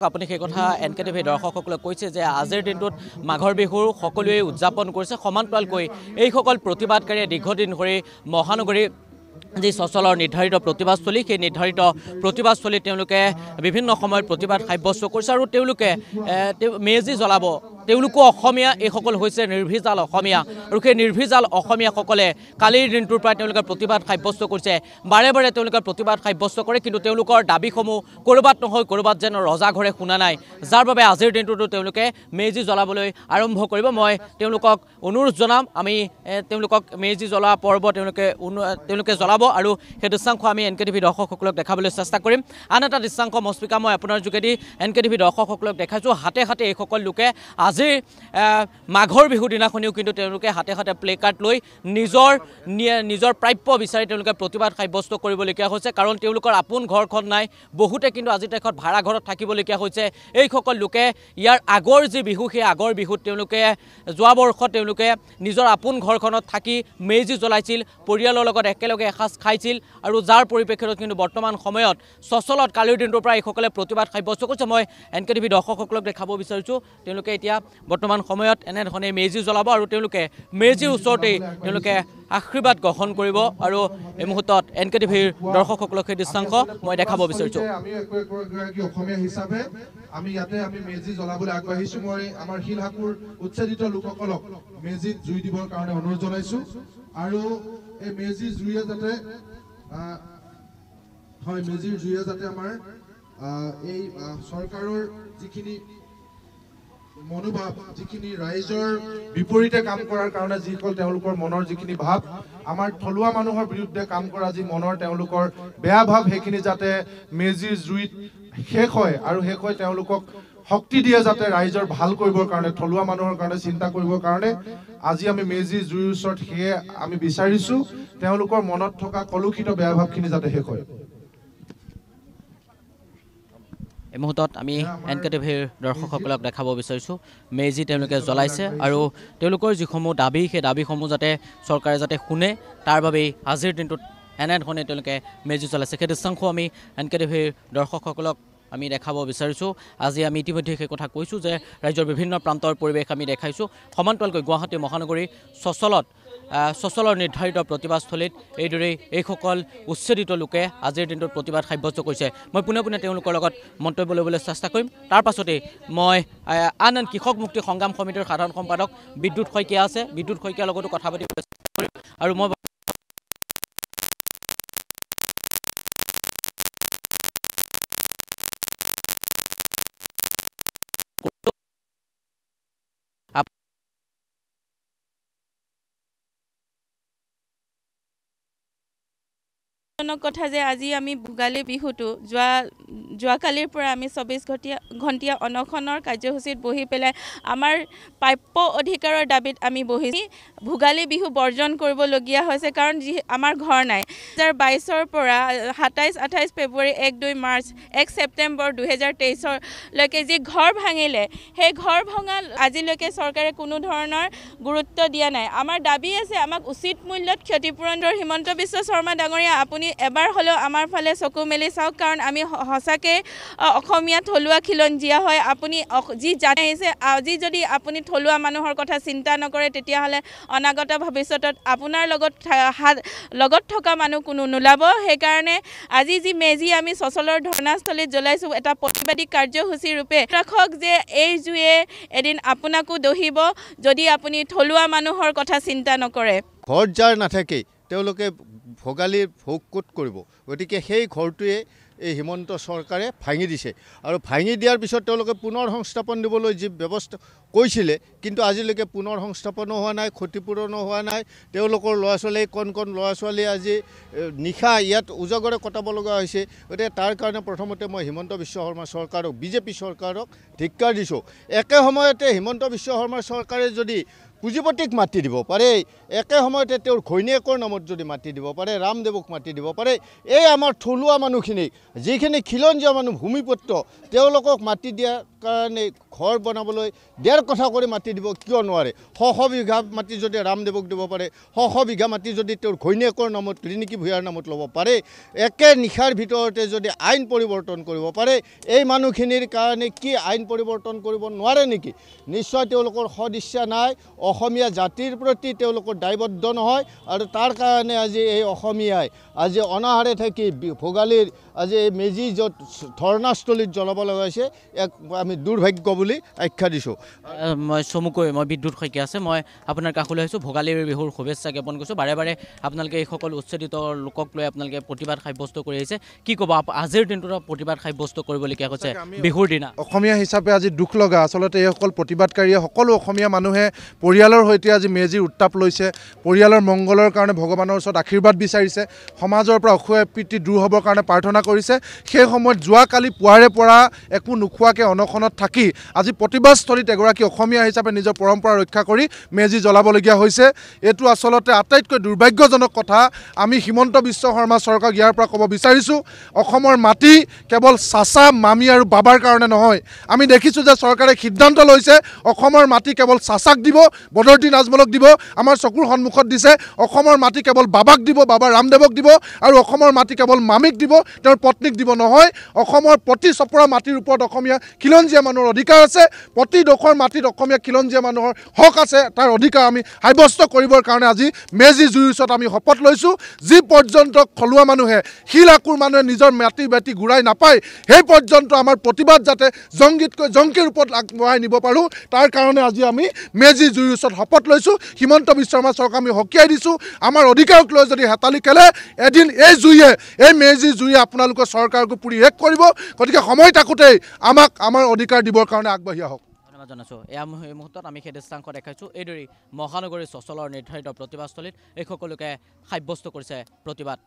আপুনি সেই কথা NKTV দৰ্শকসকলক কৈছে যে আজিৰ দিনটোত মাঘৰ বিহুৰ সকলোৱে উদযাপন কৰিছে সমান্তৰালকৈ এইসকল প্ৰতিবাদকাৰীয়ে দীৰ্ঘদিন ধৰি মহানগৰী যি সচলৰ নিৰ্ধাৰিত প্ৰতিবাদস্থলী সেই নিৰ্ধাৰিত প্ৰতিবাদস্থলীত তেওঁলোকে বিভিন্ন সময়ত প্ৰতিবাদ সাব্যস্ত কৰিছে আৰু তেওঁলোকে মেজি জ্বলাব তেওঁলোকো অসমীয়া এইসকল হৈছে নিৰ্ভীজাল অসমীয়া আৰু সেই নিৰ্ভীজাল অসমীয়াসকলে কালিৰ দিনটোৰ পৰা তেওঁলোকে প্ৰতিবাদ সাব্যস্ত কৰিছে বাৰে বাৰে তেওঁলোকে প্ৰতিবাদ সাব্যস্ত কৰে কিন্তু তেওঁলোকৰ দাবীসমূহ ক'ৰবাত নহয় ক'ৰবাত যেন ৰজাঘৰে শুনা নাই যাৰ বাবে আজিৰ দিনটোতো তেওঁলোকে মেজি জ্বলাবলৈ আৰম্ভ কৰিব মই তেওঁলোকক অনুৰোধ জনাম আমি তেওঁলোকক মেজি জ্বলোৱা পৰ্ব তেওঁলোকে জ্বলাব আৰু সেই দৃশ্যাংশ আমি NKTV দৰ্শকসকলক দেখাবলৈ চেষ্টা কৰিম আন এটা দৃশ্যাংশ মস্পিকা মই আপোনাৰ যোগেদি NKTV দৰ্শকসকলক দেখাইছোঁ হাতে হাতে এইসকল লোকে আজি মাঘৰ বিহুৰ দিনাখনিও কিন্তু তেওঁলোকে হাতে হাতে প্লে কাৰ্ড লৈ নিজৰ প্ৰাপ্য বিচাৰি তেওঁলোকে প্ৰতিবাদ সাব্যস্ত কৰিবলগীয়া হৈছে কাৰণ তেওঁলোকৰ আপোন ঘৰখন নাই বহুতে কিন্তু আজি তাৰিখত ভাড়া ঘৰত থাকিবলগীয়া হৈছে এইসকল লোকে ইয়াৰ আগৰ যি বিহু সেই আগৰ বিহুত তেওঁলোকে যোৱা বৰ্ষত তেওঁলোকে নিজৰ আপোন ঘৰখনত থাকি মেজি জ্বলাইছিল পৰিয়ালৰ লগত একেলগে এসাঁজ খাইছিল আৰু যাৰ পৰিপ্ৰেক্ষিতত কিন্তু বৰ্তমান সময়ত সচলত কালিৰ দিনটোৰ পৰা এইসকলে প্ৰতিবাদ সাব্যস্ত কৰিছে মই NKTV দৰ্শকসকলক দেখাব বিচাৰিছোঁ তেওঁলোকে এতিয়া বৰ্তমান সময়ত এনেধৰণে মেজি জ্বলাব আৰু তেওঁলোকে মেজিৰ ওচৰতেই তেওঁলোকে আশীৰ্বাদ গ্ৰহণ কৰিব আৰু এই মুহূৰ্তত NKTVৰ দৰ্শকসকলক সেই দৃশ্যাংশ মই দেখাব বিচাৰিছোঁ আমি একগৰাকী অসমীয়া হিচাপে আমি ইয়াতে আমি মেজি জ্বলাবলৈ আগবাঢ়িছোঁ মই আমাৰ শিলহাপুৰ উচ্ছেদিত লোকসকলক মেজিত জুই দিবৰ কাৰণে অনুৰোধ জনাইছোঁ আৰু এই মেজিৰ জুইয়ে যাতে মেজিৰ জুইয়ে যাতে আমাৰ এই চৰকাৰৰ যিখিনি মনোভাৱ যিখিনি ৰাইজৰ বিপৰীতে কাম কৰাৰ কাৰণে যিসকল তেওঁলোকৰ মনৰ যিখিনি ভাৱ আমাৰ থলুৱা মানুহৰ বিৰুদ্ধে কাম কৰা যি মনৰ তেওঁলোকৰ বেয়া ভাৱ সেইখিনি যাতে মেজিৰ জুইত শেষ হয় আৰু শেষ হৈ তেওঁলোকক শক্তি দিয়ে যাতে ৰাইজৰ ভাল কৰিবৰ কাৰণে থলুৱা মানুহৰ কাৰণে চিন্তা কৰিবৰ কাৰণে আজি আমি মেজিৰ জুইৰ ওচৰত সেয়ে আমি বিচাৰিছোঁ তেওঁলোকৰ মনত থকা কলুষিত বেয়া ভাৱখিনি যাতে শেষ হয় এই মুহূৰ্তত আমি NKTVৰ দৰ্শকসকলক দেখাব বিচাৰিছোঁ মেজি তেওঁলোকে জ্বলাইছে আৰু তেওঁলোকৰ যিসমূহ দাবী সেই দাবীসমূহ যাতে চৰকাৰে যাতে শুনে তাৰ বাবেই আজিৰ দিনটোত এনেধৰণে তেওঁলোকে মেজি জ্বলাইছে সেই দৃশ্যাংশ আমি NKTVৰ দৰ্শকসকলক আমি দেখাব বিচাৰিছোঁ আজি আমি ইতিমধ্যে সেই কথা কৈছোঁ যে ৰাজ্যৰ বিভিন্ন প্ৰান্তৰ পৰিৱেশ আমি দেখাইছোঁ সমান্তৰালকৈ গুৱাহাটী মহানগৰী সচলৰ নিৰ্ধাৰিত প্ৰতিবাদস্থলীত এইদৰেই এইসকল উচ্ছেদিত লোকে আজিৰ দিনটোত প্ৰতিবাদ সাব্যস্ত কৰিছে মই পুনে তেওঁলোকৰ লগত মন্তব্য ল'বলৈ চেষ্টা কৰিম তাৰ পাছতেই মই আন কৃষক মুক্তি সংগ্ৰাম সমিতিৰ সাধাৰণ সম্পাদক বিদ্যুৎ শইকীয়া আছে বিদ্যুৎ শইকীয়াৰ লগতো কথা পাতিবলৈ চেষ্টা কৰিম আৰু মই কথা যে আজি আমি ভোগালী বিহুটো যোৱাকালিৰ পৰা আমি 24 ঘণ্টীয়া অনশনৰ কাৰ্যসূচীত বহি পেলাই আমাৰ প্ৰাপ্য অধিকাৰৰ দাবীত আমি বহিছোঁ ভোগালী বিহু বৰ্জন কৰিবলগীয়া হৈছে কাৰণ আমাৰ ঘৰ নাই 2022ৰ পৰা 27-28 ফেব্ৰুৱাৰী 1-2 মাৰ্চ 1 ছেপ্টেম্বৰ 2023 লৈকে যি ঘৰ ভাঙিলে সেই ঘৰ ভঙা আজিলৈকে চৰকাৰে কোনো ধৰণৰ গুৰুত্ব দিয়া নাই আমাৰ দাবী আছে আমাক উচিত মূল্যত ক্ষতিপূৰণ হিমন্ত বিশ্ব শৰ্মা ডাঙৰীয়া আপুনি এবাৰ হলেও আমাৰ ফালে চকু মেলি চাওক কাৰণ আমি হসাকে অসমীয়া থলুৱা খিলঞ্জীয়া হয় আপুনি যি জানে আছে আজি যদি আপুনি থলুৱা মানুহৰ কথা চিন্তা নকৰে তেতিয়া হলে অনাগত ভৱিষ্যতত আপোনাৰ লগত থকা মানুহ কোনো নোলাব সেই কাৰণে আজি যি মেজি আমি সচলৰ ধৰ্ণাস্থলীত জ্বলাইছো এটা প্ৰতিবাদী কাৰ্যসূচী ৰূপে ৰাখক যে এই জুয়ে এদিন আপোনাকো দহিব যদি আপুনি থলুৱা মানুহৰ কথা চিন্তা নকৰে ঘৰ যাৰ নাথাকে তেওঁলোকে ভোগালী ভোগ ক'ত কৰিব গতিকে সেই ঘৰটোৱে এই হিমন্ত চৰকাৰে ভাঙি দিছে আৰু ভাঙি দিয়াৰ পিছত তেওঁলোকে পুনৰ সংস্থাপন দিবলৈ যি ব্যৱস্থা কৈছিলে কিন্তু আজিলৈকে পুনৰ সংস্থাপনো হোৱা নাই ক্ষতিপূৰণো হোৱা নাই তেওঁলোকৰ ল'ৰা ছোৱালী কণ ল'ৰা ছোৱালী আজি নিশা ইয়াত উজাগৰে কটাব লগা হৈছে গতিকে তাৰ কাৰণে প্ৰথমতে মই হিমন্ত বিশ্ব শৰ্মা চৰকাৰক বিজেপি চৰকাৰক ধিক্কাৰ দিছোঁ একে সময়তে হিমন্ত বিশ্ব শৰ্মা চৰকাৰে যদি পুঁজিপতিক মাতি দিব পাৰে একে সময়তে তেওঁৰ ঘৈণীয়েকৰ নামত যদি মাতি দিব পাৰে ৰামদেৱক মাতি দিব পাৰে এই আমাৰ থলুৱা মানুহখিনিক যিখিনি খিলঞ্জীয়া মানুহ ভূমিপুত্ৰ তেওঁলোকক মাতি দিয়াৰ কাৰণে ঘৰ বনাবলৈ 1.5 কঠা কৰি মাটি দিব কিয় নোৱাৰে? 100 বিঘা মাটি যদি ৰামদেৱক দিব পাৰে, 100 বিঘা মাটি যদি তেওঁৰ ঘৈণীয়েকৰ নামত ৰিণিকী ভূঞাৰ নামত ল'ব পাৰে, একে নিশাৰ ভিতৰতে যদি আইন পৰিৱৰ্তন কৰিব পাৰে, এই মানুহখিনিৰ কাৰণে কি আইন পৰিৱৰ্তন কৰিব নোৱাৰে নেকি? নিশ্চয় তেওঁলোকৰ সদিচ্ছা নাই, অসমীয়া জাতিৰ প্ৰতি তেওঁলোকৰ দায়বদ্ধ নহয়, আৰু তাৰ কাৰণে আজি এই অসমীয়াই আজি অনাহাৰে থাকি ভোগালীৰ আজি এই মেজি য'ত ধৰ্ণাস্থলীত জ্বলাব লগা হৈছে, এক আমি দুৰ্ভাগ্য বুলি আখ্যা দিছোঁ। মই চমুকৈ মই বিদ্যুৎ শইকীয়া আছে, মই আপোনাৰ কাষলৈ আহিছোঁ, ভোগালীৰ বিহুৰ শুভেচ্ছা জ্ঞাপন কৰিছোঁ। বাৰে বাৰে আপোনালোকে এইসকল উচ্ছেদিত লোকক লৈ আপোনালোকে প্ৰতিবাদ সাব্যস্ত কৰি আহিছে, কি ক'ব? আজিৰ দিনটোত প্ৰতিবাদ সাব্যস্ত কৰিবলগীয়া হৈছে বিহুৰ দিনা। অসমীয়া হিচাপে আজি দুখ লগা, আচলতে এইসকল প্ৰতিবাদকাৰীয়ে সকলো অসমীয়া মানুহে পৰিয়ালৰ সৈতে আজি মেজিৰ উত্তাপ লৈছে, পৰিয়ালৰ মংগলৰ কাৰণে ভগৱানৰ ওচৰত আশীৰ্বাদ বিচাৰিছে, সমাজৰ পৰা অসূয়া প্ৰীতি দূৰ হ'বৰ কাৰণে প্ৰাৰ্থনা কৰিছে। সেই সময়ত যোৱাকালি পুৱাৰে পৰা একো নোখোৱাকৈ অনশনত থাকি আজি প্ৰতিবাদস্থলীত এগৰাকী অসমীয়া হিচাপে নিজৰ পৰম্পৰা ৰক্ষা কৰি মেজি জ্বলাবলগীয়া হৈছে। এইটো আচলতে আটাইতকৈ দুৰ্ভাগ্যজনক কথা। আমি হিমন্ত বিশ্ব শৰ্মা চৰকাৰক ইয়াৰ পৰা ক'ব বিচাৰিছোঁ, অসমৰ মাটি কেৱল চাচা, মামী আৰু বাবাৰ কাৰণে নহয়। আমি দেখিছোঁ যে চৰকাৰে সিদ্ধান্ত লৈছে অসমৰ মাটি কেৱল চাচাক দিব, বদৰুদ্দিন আজমলক দিব, আমাৰ চকুৰ সন্মুখত দিছে। অসমৰ মাটি কেৱল বাবাক দিব, বাবা ৰামদেৱক দিব, আৰু অসমৰ মাটি কেৱল মামীক দিব, তেওঁৰ পত্নীক দিব নহয়। অসমৰ প্ৰতি চপৰা মাটিৰ ওপৰত অসমীয়া খিলঞ্জীয়া মানুহৰ অধিকাৰ আছে, প্ৰতি ডোখৰ মাটিত অসমীয়া খিলঞ্জীয়া মানুহৰ হক আছে, তাৰ অধিকাৰ আমি সাব্যস্ত কৰিবৰ কাৰণে আজি মেজি জুইৰ ওচৰত আমি শপত লৈছোঁ। যি পৰ্যন্ত থলুৱা মানুহে, শিল আকুৰ মানুহে নিজৰ মাটি বাটি ঘূৰাই নাপায়, সেই পৰ্যন্ত আমাৰ প্ৰতিবাদ যাতে জংকী ৰূপত আগবঢ়াই নিব পাৰোঁ, তাৰ কাৰণে আজি আমি মেজি জুইৰ ওচৰত শপত লৈছোঁ। হিমন্ত বিশ্ব শৰ্মা চৰকাৰ আমি সকীয়াই দিছোঁ। আমাৰ অধিকাৰক লৈ যদি হেতালি খেলে, এদিন এই জুইয়ে, এই মেজি জুইয়ে আপোনালোকৰ চৰকাৰকো পুৰি শেষ কৰিব। গতিকে সময় থাকোঁতেই আমাক আমাৰ অধিকাৰ দিবৰ কাৰণে আগবাঢ়ি আহক। ধন্যবাদ জনাইছোঁ। এই মুহূৰ্তত আমি সেই দৃশ্যাংশ দেখাইছোঁ। এইদৰেই মহানগৰীৰ চচলৰ নিৰ্ধাৰিত প্ৰতিবাদস্থলীত এই সকলোকে সাব্যস্ত কৰিছে প্ৰতিবাদ।